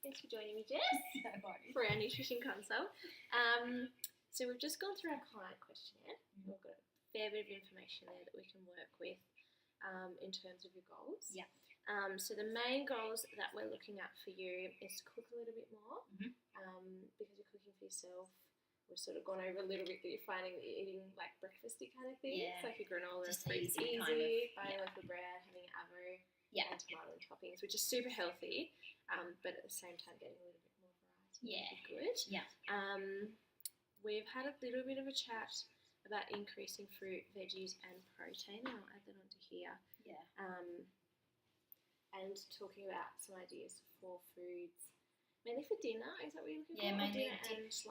Thanks for joining me, Jess, No worries. for our nutrition consult. So we've just gone through our client questionnaire. We've got a fair bit of information there that we can work with in terms of your goals. Yeah. So the main goals that we're looking at for you is to cook a little bit more because you're cooking for yourself. We've sort of gone over a little bit that you're finding that you're eating like breakfasty kind of things, like your granola, Just fruits, easy, buying kind of, loaf of bread, having avo, Yeah. and tomato and toppings, which is super healthy, but at the same time getting a little bit more variety. Yeah. Would be good. Yeah. We've had a little bit of a chat about increasing fruit, veggies, and protein, and I'll add that onto here. Yeah. And talking about some ideas for foods, mainly for dinner. Is that what you're looking Yeah, for? Or mainly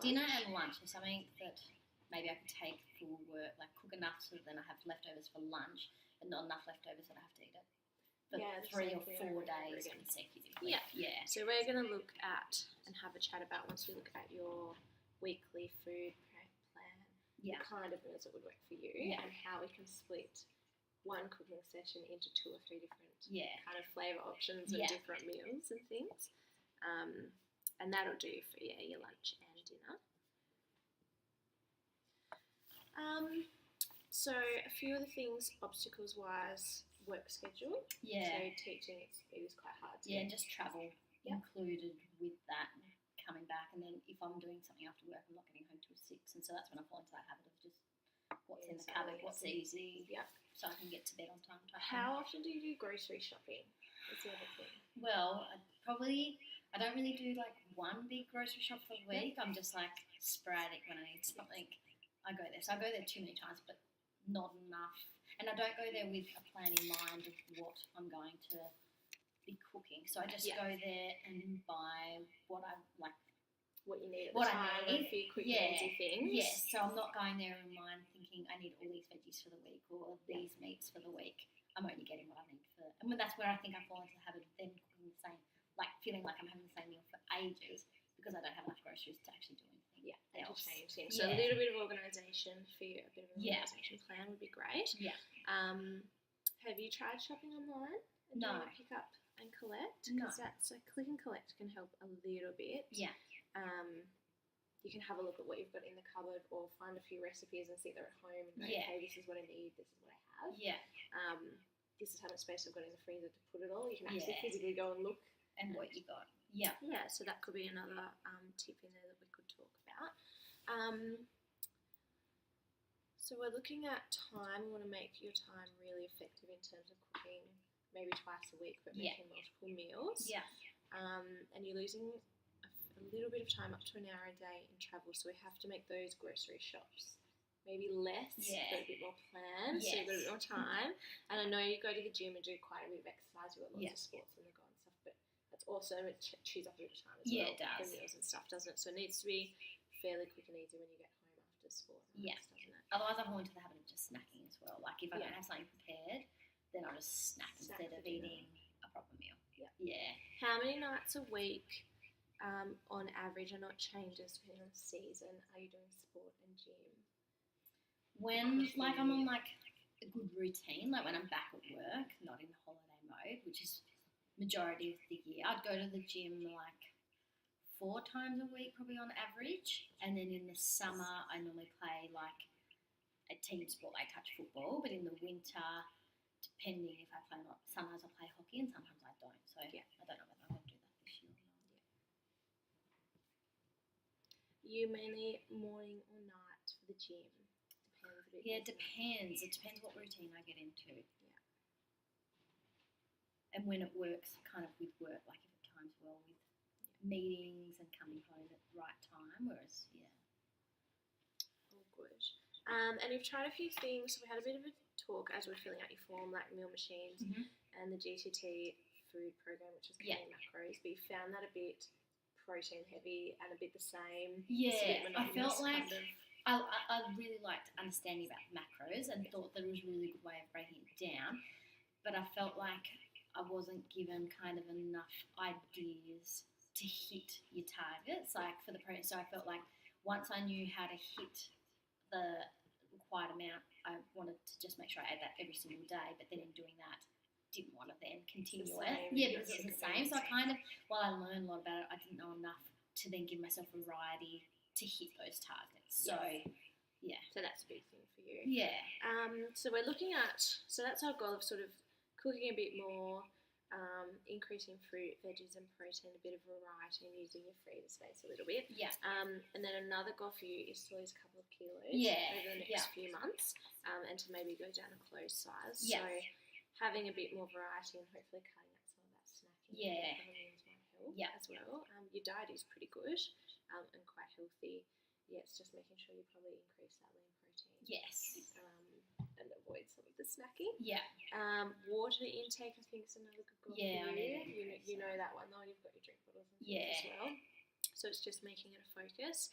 dinner and lunch is something that maybe I could take for work, like cook enough so that then I have leftovers for lunch, but not enough leftovers that I have to eat it for Yeah, 3 or exactly, 4 over and over days again. consecutively. Yeah. Yeah. So we're going to look at and have a chat about, once we look at your weekly food plan, Yeah. the kind of meals that would work for you, Yeah. and how we can split one cooking session into 2 or 3 different Yeah. kind of flavour options and Yeah. different meals and things. And that'll do for your lunch and dinner. So a few of the things, obstacles wise, work schedule. Yeah. So teaching it is quite hard to Yeah, get. and just travel Yeah. included with that, coming back, and then if I'm doing something after work, I'm not getting home till 6, and so that's when I fall into that habit of just what's in the cupboard, what's easy, Yep. so I can get to bed on time. type How often do you do grocery shopping? That's the other thing. thing. Well, I don't really do like one big grocery shop for the week. I'm just like sporadic when I need something. I go there. So I go there too many times, but not enough. And I don't go there with a plan in mind of what I'm going to be cooking. So I just Yeah. go there and buy what I like. What you need at What the I time, need. a few quick Yeah. and easy things. Yes, so I'm not going there in mind thinking I need all these veggies for the week or these meats for the week. I'm only getting what I need for. And that's where I think I fall into the habit of then cooking the same, like feeling like I'm having the same meal for ages because I don't have enough groceries to actually do anything. Yeah, and to else. change things. So Yeah. a little bit of organisation for you, a bit of an Yeah. organisation plan would be great. Yeah. Have you tried shopping online? And No. doing a pick up and collect? No. Because that's so click and collect can help a little bit. Yeah. You can have a look at what you've got in the cupboard or find a few recipes and see they're at home and go, Yeah. okay, this is what I need, this is what I have. Yeah. This is how much space I've got in the freezer to put it all. You can actually Yeah. physically go and look. And what you got. Yeah. Yeah, so that could be another tip in there that we could talk about. So we're looking at time. We want to make your time really effective in terms of cooking, maybe twice a week, but Yeah. making multiple meals. Yeah. And you're losing a little bit of time, up to an hour a day in travel, so we have to make those grocery shops maybe less, Yeah. but a bit more planned, so you've got a bit more time. And I know you go to the gym and do quite a bit of exercise, you've got lots Yeah. of sports on the go and stuff, but that's also, it chews up a bit of time as Yeah, well it does. for meals and stuff, doesn't it? So it needs to be fairly quick and easy when you get home after sport, Yeah. doesn't it? Otherwise, I fall into the habit of just snacking as well. Like if I Yeah. don't have something prepared, then I'll just snack Snack instead for of dinner. eating a proper meal. Yeah. Yeah. How many nights a week, on average, I know it changes depending on the season, are you doing sport and gym? When like I'm on like a good routine, like when I'm back at work, not in holiday mode, which is majority of the year, I'd go to the gym like 4 times a week probably on average, and then in the summer I normally play like a team sport like touch football, but in the winter, depending if I play or not, sometimes I play hockey and sometimes I don't, so Yeah. I don't know whether I'm going to do that this year or not. You mainly morning or night for the gym? Depends a bit. Yeah, it doesn't depends. It depends what routine I get into. Yeah. And when it works kind of with work, like if it times well with meetings and coming home at the right time, whereas, yeah. All good. And you've tried a few things. We had a bit of a talk as we were filling out your form, like meal machines and the GTT food program, which is Yeah. counting macros, but you found that a bit protein heavy and a bit the same. Yeah, It's a bit I monotonous, felt like kind of. I really liked understanding about macros and thought there was a really good way of breaking it down, but I felt like I wasn't given kind of enough ideas to hit your targets, like for the protein. So I felt like once I knew how to hit the required amount, I wanted to just make sure I ate that every single day, but then in doing that, didn't want to then continue the it. same, Yeah, yeah, because it's the it's same. So I the kind of, while I learned a lot about it, I didn't know enough to then give myself variety to hit those targets. So, yeah. So that's a big thing for you. Yeah. So we're looking at, so that's our goal of sort of cooking a bit more, increasing fruit, veggies and protein, a bit of variety and using your freezer space a little bit. Yeah. And then another goal for you is to lose a couple of kilos over the next few months, and to maybe go down a clothes size. Yeah. So having a bit more variety and hopefully cutting out some of that snacking might help as well. Your diet is pretty good and quite healthy. Yeah, it's just making sure you probably increase that lean protein. Yes. And avoid some of the snacking. Yeah. Water intake, I think, is another good goal for you. You know that one though. You've got your drink bottles and things as well. So it's just making it a focus.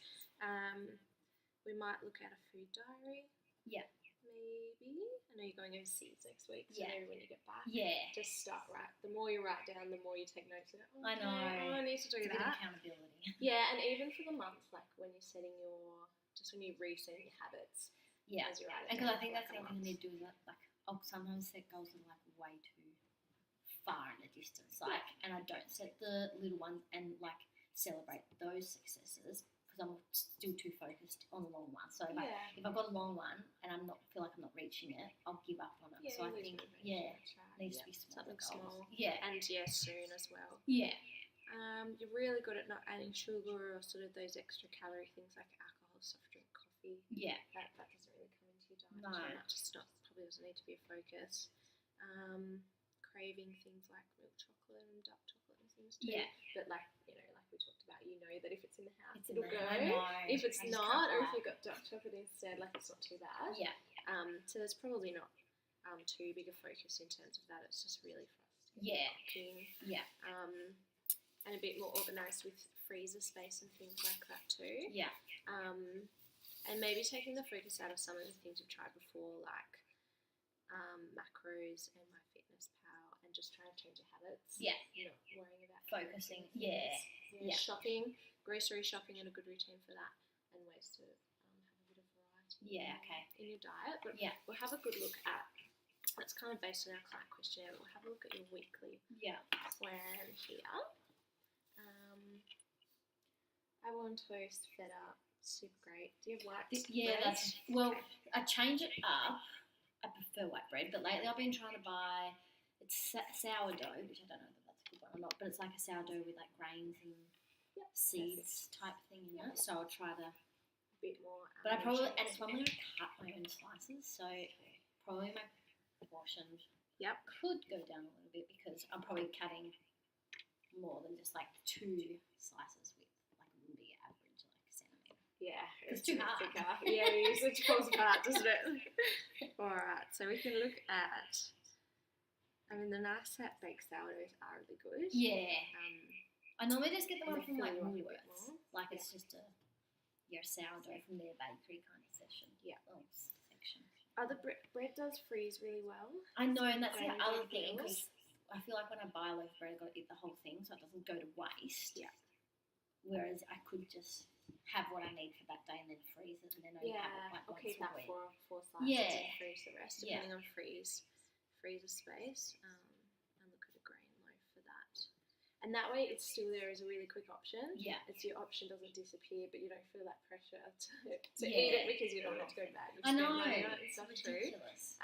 We might look at a food diary. Yeah. Maybe. I know you're going overseas next week, so maybe when you get back, just start the more you write down, the more you take notes. I know. I need to do it's that. A bit of accountability. Yeah, and even for the month, like when you're setting when you're resetting your habits. Yeah. As you write it. And because I think that's the other thing I need to do is like I'll sometimes set goals that are like way too far in the distance, and I don't set the little ones and like celebrate those successes because I'm still too focused on the long one. So if I've got a long one and feel like I'm not reaching it, I'll give up on it. So I think it needs to be smaller goals. Yeah, and soon as well. Yeah. You're really good at not adding sugar or sort of those extra calorie things like alcohol, soft drink, coffee. Yeah. That doesn't really come into your diet. No. That just probably doesn't need to be a focus. Craving things like milk chocolate and dark chocolate and things too. Yeah. But like we talked about, that if it's in the house, it'll go. If it's not, or if you've got dark chocolate instead, like it's not too bad. Yeah. So there's probably not too big a focus in terms of that. It's just really for us to get cooking. Yeah. And a bit more organised with freezer space and things like that too. Yeah. And maybe taking the focus out of some of the things we've tried before, like macros and MyFitnessPal, and just trying to change your habits. Yeah. Not worrying about focusing. Shopping, grocery shopping, and a good routine for that, and ways to have a bit of variety. Yeah. Okay. In your diet, but we'll have a good look at. That's kind of based on our client questionnaire. We'll have a look at your weekly plan here. I want toast, feta, super great. Do you have white bread? I change it up. I prefer white bread, but lately I've been trying to buy sourdough, which I don't know if that's a good one or not, but it's like a sourdough with like grains and seeds type thing in it. So I'll try to a bit more. But I'm going to cut my own slices, so probably my portion could go down a little bit because I'm probably cutting more than just like 2 slices with like a really average like centimetre. Yeah, it's too hard. Yeah, it usually falls apart, doesn't it? Alright, so we can look at, the nice baked sourdoughs are really good. Yeah. I normally just get the one from like Woolworths. Like it's just a sourdough from their bakery kind of section. Yeah. Section. Other bread does freeze really well. I know, and that's the other thing, because I feel like when I buy a loaf of bread, I've got to eat the whole thing so it doesn't go to waste. Yeah. Whereas I could just have what I need for that day and then freeze it and then only have it like once keep a that week. four slices and freeze the rest, depending on freezer space. And look at a grain loaf for that. And that way it's still there as a really quick option. Yeah. It's your option doesn't disappear, but you don't feel that pressure to eat it because you don't want it to go bad. I know. It's ridiculous.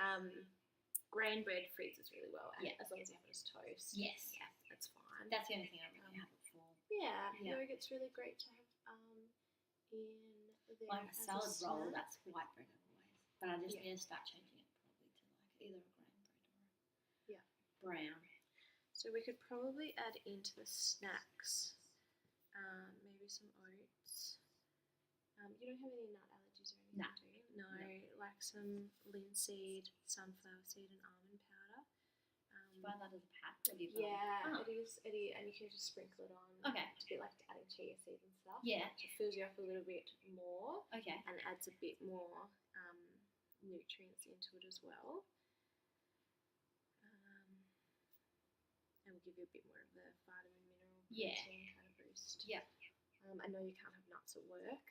Grain bread freezes really well, as long as you have it as toast. Yes. Yeah, that's fine. That's the only thing I really have it for. Yeah. It's really great to have in there. Like a salad roll, that's white bread always. But I just need to start changing it probably to like either a grain bread or brown. So we could probably add into the snacks maybe some oats. You don't have any nut allergies or anything, do you? No, like some linseed, sunflower seed and almond powder. Do you buy that as a pack or do you buy it is, and you can just sprinkle it on. Okay. It's a bit like adding chia seeds and stuff. Yeah. It fills you up a little bit more. Okay. And adds a bit more nutrients into it as well. And will give you a bit more of the vitamin, mineral, protein kind of boost. Yeah. I know you can't have nuts at work.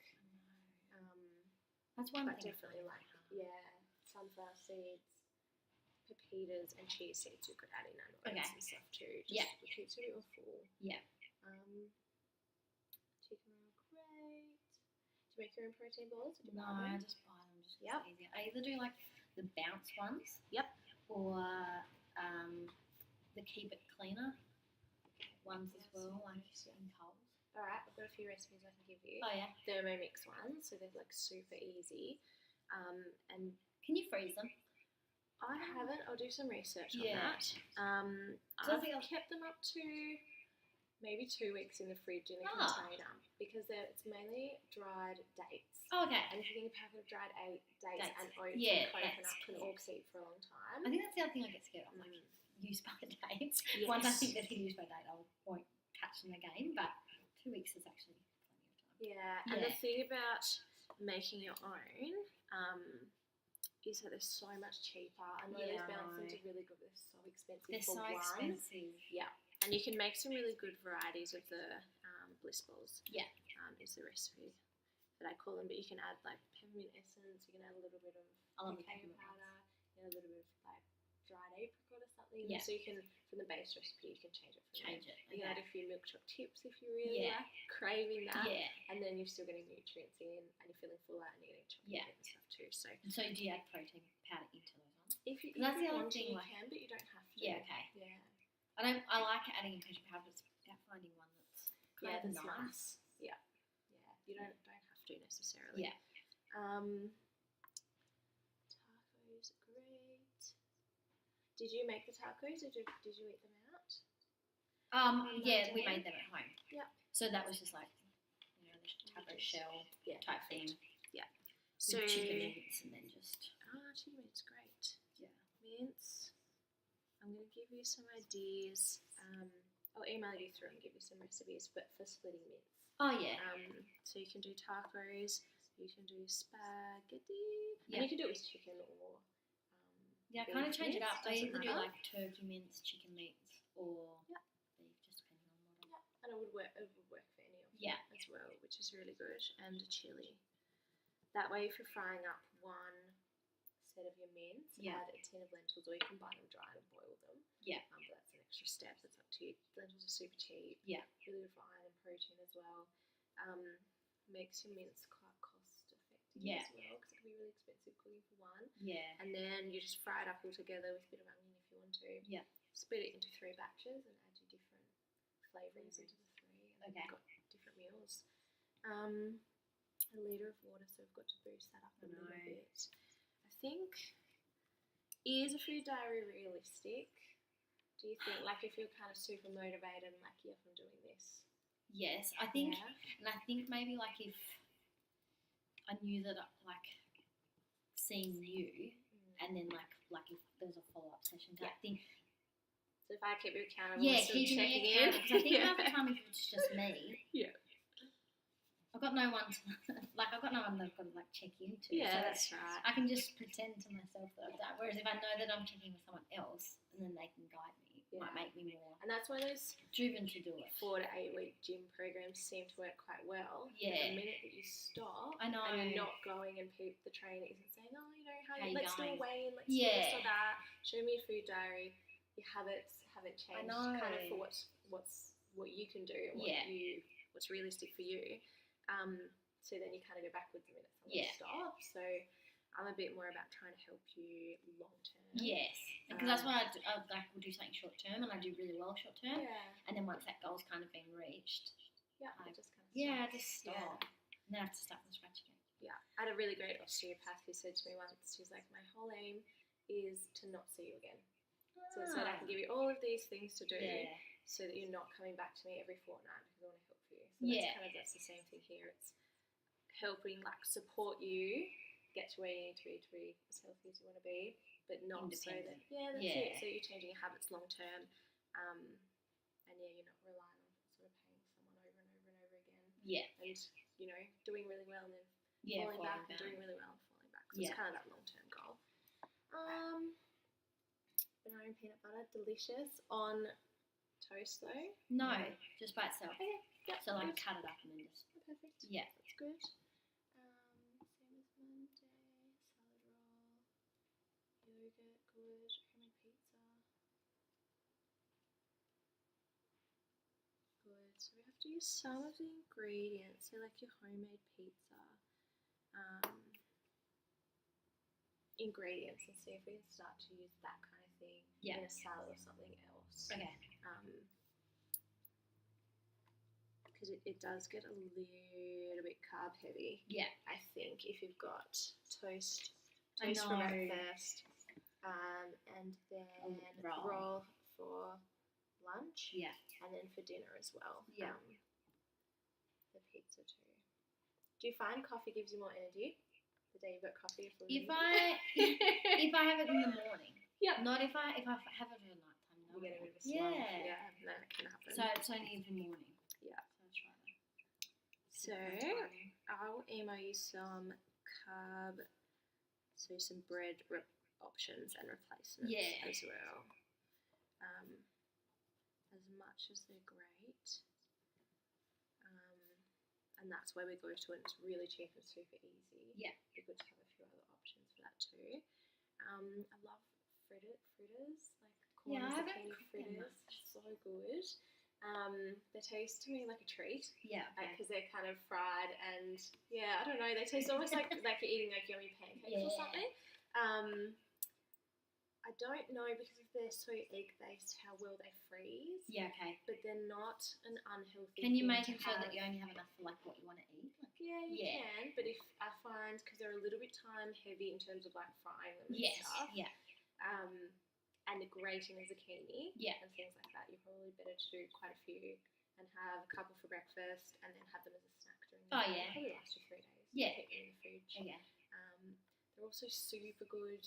That's one but thing. Definitely like sunflower seeds, pepitas and chia seeds you could add in and oats Okay. and stuff too. Just Yeah. it keeps you a bit more full. Yeah. Chicken oil, great. Do you make your own protein balls? Or do you No, buy I them? just buy them just 'cause Yep. it's easier. I either do like the bounce ones. Yep. Or the keep it cleaner ones as well, like in Coles. Alright, I've got a few recipes I can give you. Oh yeah. Thermomix ones, so they're like super easy. And Can you freeze them? I haven't. I'll do some research on Yeah. that. So I I've think I'll- kept them up to maybe 2 weeks in the fridge in a Ah. container because it's mainly dried dates. Oh, okay. And if you think a packet of dried dates Dates. and oats Yeah, and coconut that's can all keep for a long time. I think that's the other thing I get scared of, like use by dates. Once I think that he used by date, I won't catch them again. But 2 weeks is actually plenty of time. Yeah, and the thing about making your own is that they're so much cheaper. I know those balancings are really good, but they're so expensive They're for so one. expensive. Yeah, and you can make some really good varieties of the bliss balls. Yeah. Is the recipe that I call them, but you can add like peppermint essence. You can add a little bit of I love the cacao peppermint powder, a little bit of like dried apricot or something. Yeah. So you can, from the base recipe, you can change it. Change it. You can add a few milk chocolate chips if you really like craving that. Yeah. And then you're still getting nutrients in, and you're feeling full out, and you're getting chocolate and stuff too. So So do you add protein powder into those ones? if you, That's the other want to, thing, you like- can, but you don't have to. Yeah. Okay. Yeah. I like adding in protein powder, but it's about finding one that's kind of that's nice. Yeah. Yeah. You don't have to necessarily. Yeah. Tacos, great. Did you make the tacos or did you eat them out? Yeah, we day? made them at home. Yep. So that was just like, the taco shell type thing. So With chicken mince and then just chicken mince, great. Yeah. Mince. I'm gonna give you some ideas. I'll email you through and give you some recipes, but for splitting mince. oh yeah. So you can do tacos, you can do spaghetti, Yeah. and you can do it with chicken or Yeah, I kind of beef change it mince, up. I doesn't either do matter. like turkey mince, chicken mince, or Yeah. beef, just depending on what. Yeah, and it would work for any of them Yeah. as well, which is really good. And a chili. That way, if you're frying up one set of your mince, add a tin of lentils, or you can buy them dry and boil them. Yeah. But that's an extra step. It's up to you. Lentils are super cheap. Yeah. Really good for iron and protein as well. Makes your mince quite cost effective Yeah. as well, because it can be really expensive cooking for one. Yeah. And then you just fry it up all together with a bit of onion if you want to. Yeah. Split it into 3 batches and add your different flavourings into the 3. And then you've got different meals. A litre of water, so we've got to boost that up a little bit. I think, is a food diary realistic? Do you think, like, if you're kind of super motivated and like, yep, I'm doing this? Yes, I think, Yeah. and I think maybe like if I knew that like seeing you, and then like if there was a follow up session type thing. So if I keep you accountable, Yeah, sort of keeping checking me in. accountable. 'Cause I think half the time if it's just me, Yeah. I've got no one to, like I've got no one that I've got to like check into. Yeah, so that's right. I can just pretend to myself that I've done. Whereas if I know that I'm checking with someone else, and then they can guide me, it might make me more And that's why those driven to do it. 4 to 8 week gym programs seem to work quite well. Yeah. But the minute that you stop, I know. and you're not going and the trainer isn't saying, oh, you know, How you let's do a going? weigh in, let's do this or that. Show me a food diary. Your habits haven't changed, kind of for what you can do and what's realistic for you. So then you kind of go backwards the minute someone stops. So I'm a bit more about trying to help you long term. Yes, because that's why I like will do something short term, and I do really well short term. Yeah. And then once that goal's kind of been reached, Yeah. I just kind of I just stop. And then I have to start from scratch again. Yeah. I had a really great osteopath who said to me once, she's like, my whole aim is to not see you again. So I can give you all of these things to do so that you're not coming back to me every fortnight because I want to help you. So that's the same thing here. It's helping like support you get to where you need to be as healthy as you want to be, but not so that that's it. So you're changing your habits long term, and you're not relying on sort of paying someone over and over and over again. Yeah. And doing really well and then falling back and doing really well and falling back. So it's kind of that long term goal. Banana and peanut butter, delicious on toast though. No, just by itself. Okay. Yeah. So like good. cut it up and then just. Perfect. Yeah. That's good. Same as Monday. Salad roll. Yogurt, good. How So we have to use some of the ingredients, so like your homemade pizza ingredients, and see if we can start to use that kind of thing in a salad or something else. Okay. Because it does get a little bit carb heavy. Yeah. I think if you've got toast I for know. breakfast, and then roll for lunch. Yeah. And then for dinner as well. Yeah. The pizza too. Do you find coffee gives you more energy the day you've got coffee? If I have it in the morning. Yeah. Not if I have it at night time. You get a bit of a slump. Yeah. Yeah. No, that can happen. So it's only in the morning. Yeah. So I'll try that. So I'll email you some carb, so some bread options and replacements as well. As much as they're great. And that's where we go to, and it's really cheap and super easy. Yeah. It'd be good to have a few other options for that too. I love fritters, like corn zucchini fritters. So good. They taste to me like a treat. Yeah. Because they're kind of fried, and I don't know, they taste almost like you're eating like yummy pancakes or something. I don't know, because if they're so egg-based, how well they freeze. Yeah, okay. But they're not an unhealthy Can you thing make to it so have. that you only have enough for like what you want to eat? Like, you can, but if I find, because they're a little bit time heavy in terms of like frying them and stuff. Yeah. And grating a zucchini. Yeah. And things like that, you're probably better to do quite a few and have a couple for breakfast and then have them as a snack during the day. Yeah. Probably last you 3 days. Yeah. Keep them in the fridge. Okay. They're also super good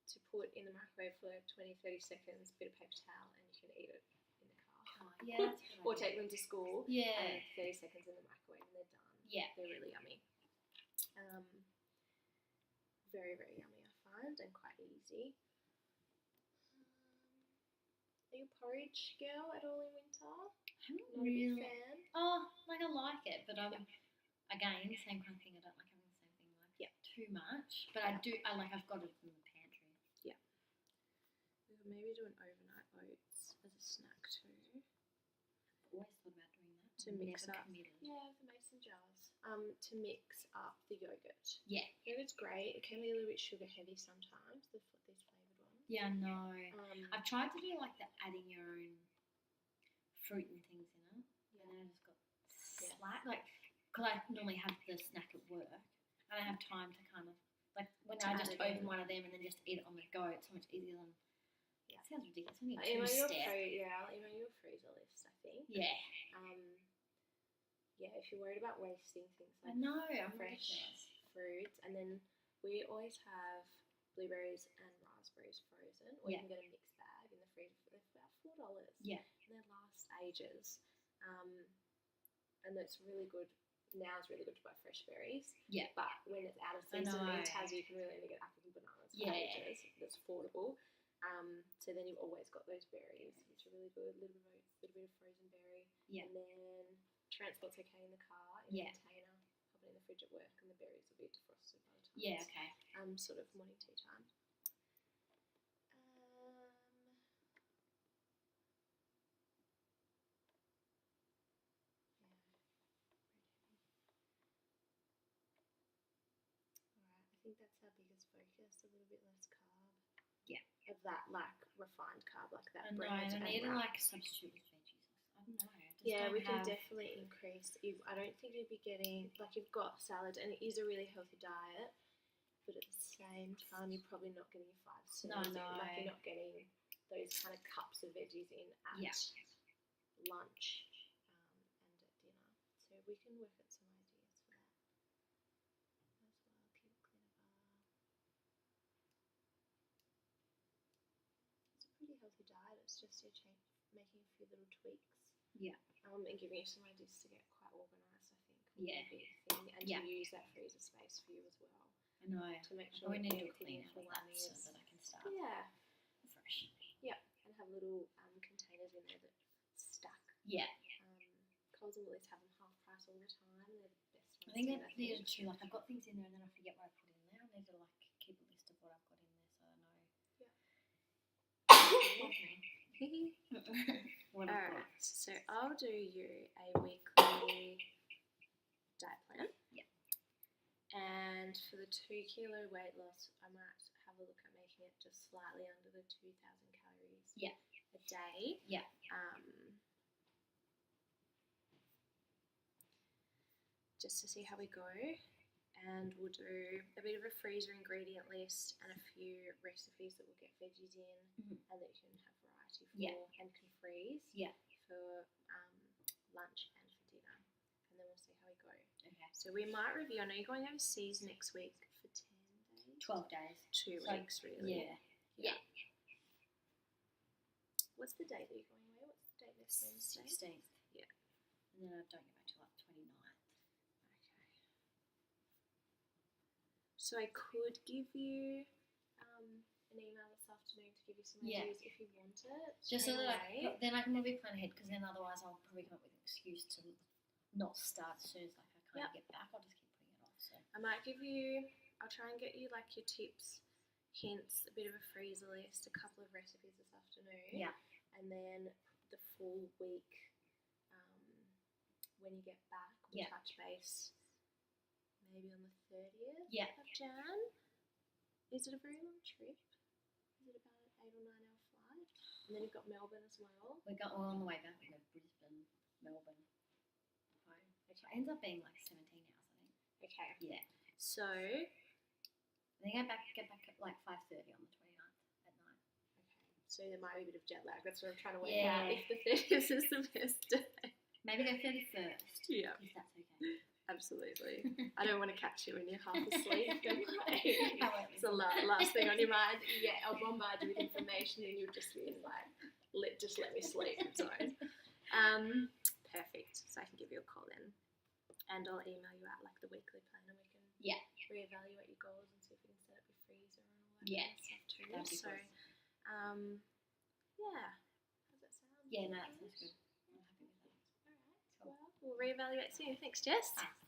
to put in the microwave for 20-30 seconds, bit of paper towel, and you can eat it in the car. Oh, yeah, that's a good Or idea. take them to school. Yeah. And 30 seconds in the microwave and they're done. Yeah. They're really yummy. Very, very yummy, I find, and quite easy. Are you a porridge girl at all in winter? I'm not Not really. a big fan? Oh, like I like it, but again, same kind of thing. I don't like having the same thing too much. But I've got it in the pantry. Yeah. We could maybe do an overnight oats as a snack too. I've always thought about doing that. To mix up. Committed. Yeah, the mason jars. To mix up the yogurt. Yeah. Yogurt's great. It can be a little bit sugar heavy sometimes. These flavoured ones. Yeah, no. I've tried to do like the adding your own fruit and things in it, and then I just got slack. Like, because I normally have the snack at work, and I have time to kind of like when I just open one of them and then just eat it on the go. It's so much easier than. It sounds ridiculous. Only a 2-step. I'll email you a freezer list, I think. Yeah. If you're worried about wasting things like fresh fruits, and then we always have blueberries and raspberries frozen, or you can get a mixed bag in the freezer for about $4. Yeah. And they last ages. And that's really good. Now it's really good to buy fresh berries. Yeah. But when it's out of season in Tassie, you can really only get apples and bananas for ages. That's affordable. So then you've always got those berries, which are really good. A little bit of frozen berry. Yeah. And then transport's okay in the car, in a container, pop it in the fridge at work, and the berries will be defrosted by the time it's sort of morning tea time. Alright, I think that's our biggest focus, a little bit less carb. Yeah. Of that refined carb, like that bread and I need to wrap. substitute with veggies. I don't know. We can definitely increase. I don't think you'd be getting, you've got salad, and it is a really healthy diet, but at the same time, you're probably not getting your 5 servings in. You're not getting those kind of cups of veggies in at lunch and at dinner. So we can work at some ideas for that as well. Keep a cleaner bar. It's a pretty healthy diet. It's just making a few little tweaks. Yeah. And giving you some ideas to get quite organised, I think. Yeah. Would be a thing, and to use that freezer space for you as well. I know. To make sure we need to clean it like that so that I can start. Yeah. Fresh. Yeah. And have little containers in there that stack. Yeah. Coles and Woolies have them half price all the time. They're the best ones. I think that these are true. Like, I've got things in there and then I forget what I put in there. I need to keep a list of what I've got in there so I know. Yeah. What I've got. Alright, so I'll do you a weekly diet plan. Yeah. And for the 2 kilo weight loss, I might have a look at making it just slightly under the 2,000 calories Yeah. a day. Yeah. Just to see how we go. And we'll do a bit of a freezer ingredient list and a few recipes that will get veggies in and that you can have variety for and can freeze for lunch and for dinner. And then we'll see how we go. Okay. So we might review. I know you're going overseas next week for 10 days. 12 days. 2 weeks, really. Yeah. What's the date that you're going away? What's the date next Wednesday? 16th. Yeah. And then I don't get back till like 29th. Okay. So I could give you an email this afternoon to give you some ideas if you want it. Just so that then I can probably plan ahead, because then otherwise I'll probably come up with an excuse to not start as soon as like I kind of get back. I'll just keep putting it off. So I might give you. I'll try and get you like your tips, hints, a bit of a freezer list, a couple of recipes this afternoon. Yeah. And then the full week, when you get back, we'll touch base maybe on the 30th of Jan. Is it a very long trip? Is it about an 8 or 9 hour flight? And then you've got Melbourne as well. we're on the way back. We go Brisbane, Melbourne, home. Which ends up being like 17 hours, I think. Okay. Yeah. So, I think I get back at like 5:30 on the 29th at night. So there might be a bit of jet lag. That's what I'm trying to work out. If the 30th is the best day. Maybe go 31st. Yeah. If that's okay. Absolutely. I don't want to catch you when you're half asleep. It's the last thing on your mind. Yeah, I'll bombard you with information and you'll just be like, just let me sleep zone. Perfect. So I can give you a call then. And I'll email you out like the weekly plan and we can reevaluate your goals and see if we can set up your freezer and all that kind of stuff too. That'd be so, awesome. yeah. How's that sound? Yeah, no, that sounds good. I'm happy with that. All right. Well, we'll reevaluate soon. Thanks, Jess. Thanks.